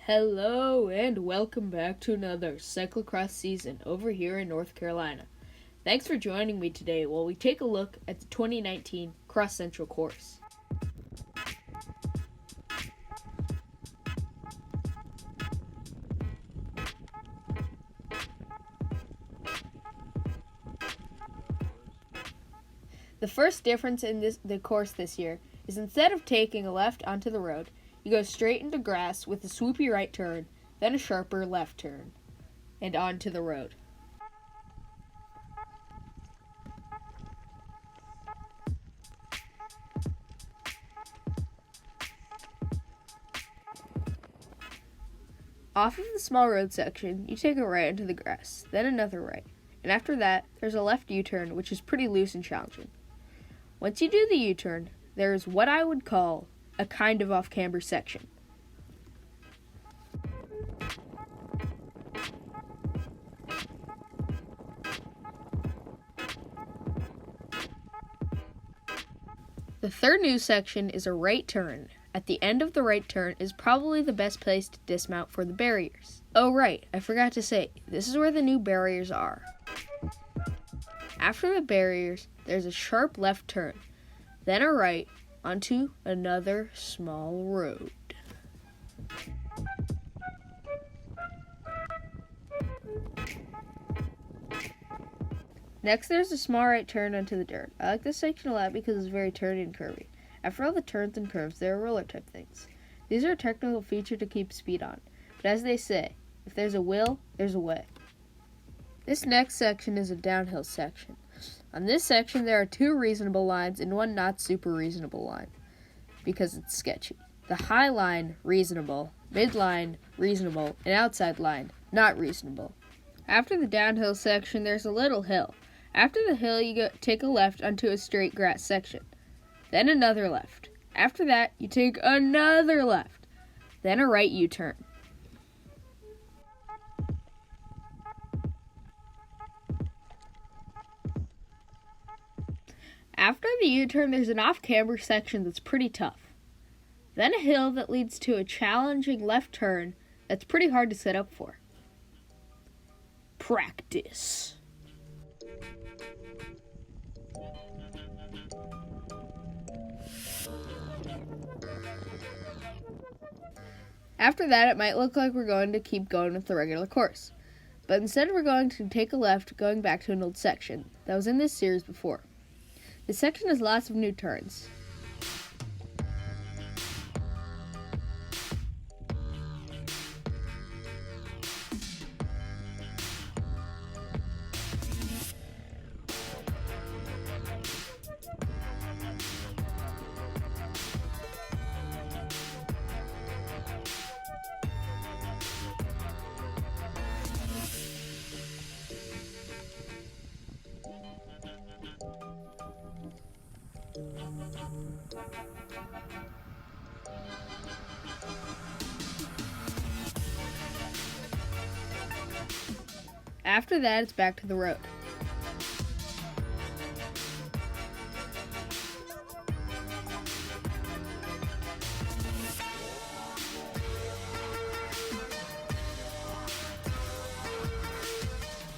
Hello and welcome back to another cyclocross season over here in North Carolina. Thanks for joining me today while we take a look at the 2019 Cross Central course. The first difference in the course this year is instead of taking a left onto the road, you go straight into grass with a swoopy right turn, then a sharper left turn, and onto the road. Off of the small road section, you take a right into the grass, then another right, and after that, there's a left U-turn, which is pretty loose and challenging. Once you do the U-turn, there is what I would call a kind of off-camber section. The third new section is a right turn. At the end of the right turn is probably the best place to dismount for the barriers. Oh right, I forgot to say, this is where the new barriers are. After the barriers, there's a sharp left turn, then a right onto another small road. Next, there's a small right turn onto the dirt. I like this section a lot because it's very turny and curvy. After all the turns and curves, there are roller type things. These are a technical feature to keep speed on, but as they say, if there's a will, there's a way. This next section is a downhill section. On this section, there are two reasonable lines and one not super reasonable line, because it's sketchy. The high line, reasonable, midline, reasonable, and outside line, not reasonable. After the downhill section, there's a little hill. After the hill, you take a left onto a straight grass section, then another left. After that, you take another left, then a right U-turn. After the U-turn, there's an off-camber section that's pretty tough. Then a hill that leads to a challenging left turn that's pretty hard to set up for. Practice. After that, it might look like we're going to keep going with the regular course. But instead, we're going to take a left going back to an old section that was in this series before. This section has lots of new turns. After that, it's back to the road.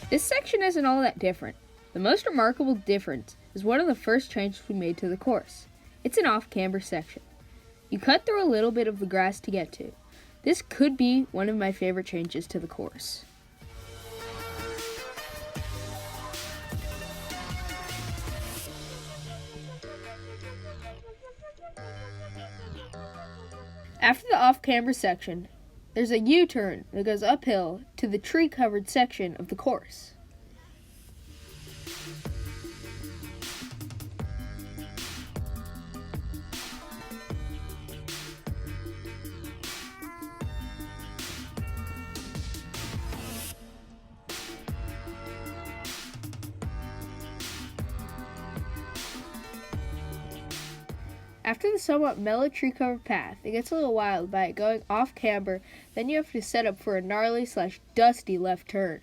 This section isn't all that different. The most remarkable difference is one of the first changes we made to the course. It's an off-camber section. You cut through a little bit of the grass to get to. This could be one of my favorite changes to the course. After the off-camber section, there's a U-turn that goes uphill to the tree-covered section of the course. After the somewhat mellow tree-covered path, it gets a little wild by it going off-camber, then you have to set up for a gnarly/dusty left turn.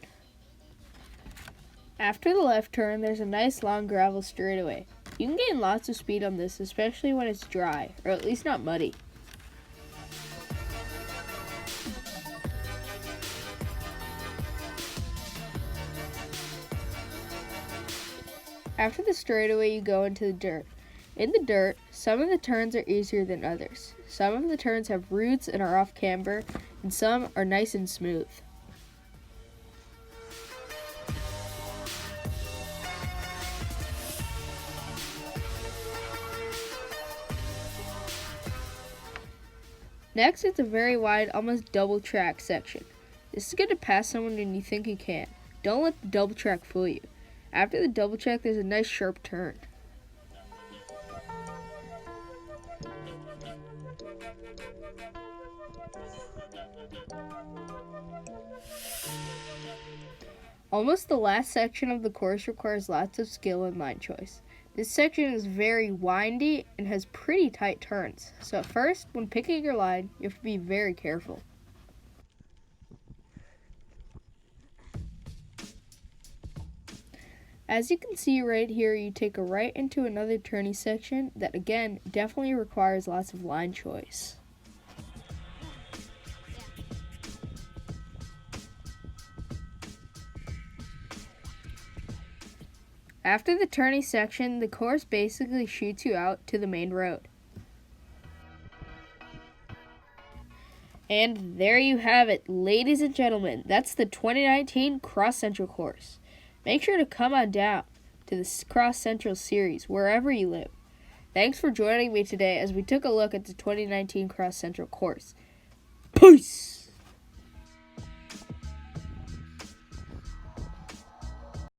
After the left turn, there's a nice long gravel straightaway. You can gain lots of speed on this, especially when it's dry, or at least not muddy. After the straightaway, you go into the dirt. In the dirt, some of the turns are easier than others. Some of the turns have roots and are off camber, and some are nice and smooth. Next, it's a very wide, almost double track section. This is going to pass someone when you think you can. Don't let the double track fool you. After the double track, there's a nice sharp turn. Almost the last section of the course requires lots of skill and line choice. This section is very windy and has pretty tight turns, so at first, when picking your line, you have to be very careful. As you can see right here, you take a right into another turny section that again definitely requires lots of line choice. After the turny section, the course basically shoots you out to the main road. And there you have it, ladies and gentlemen. That's the 2019 Cross Central course. Make sure to come on down to the Cross Central series wherever you live. Thanks for joining me today as we took a look at the 2019 Cross Central course. Peace!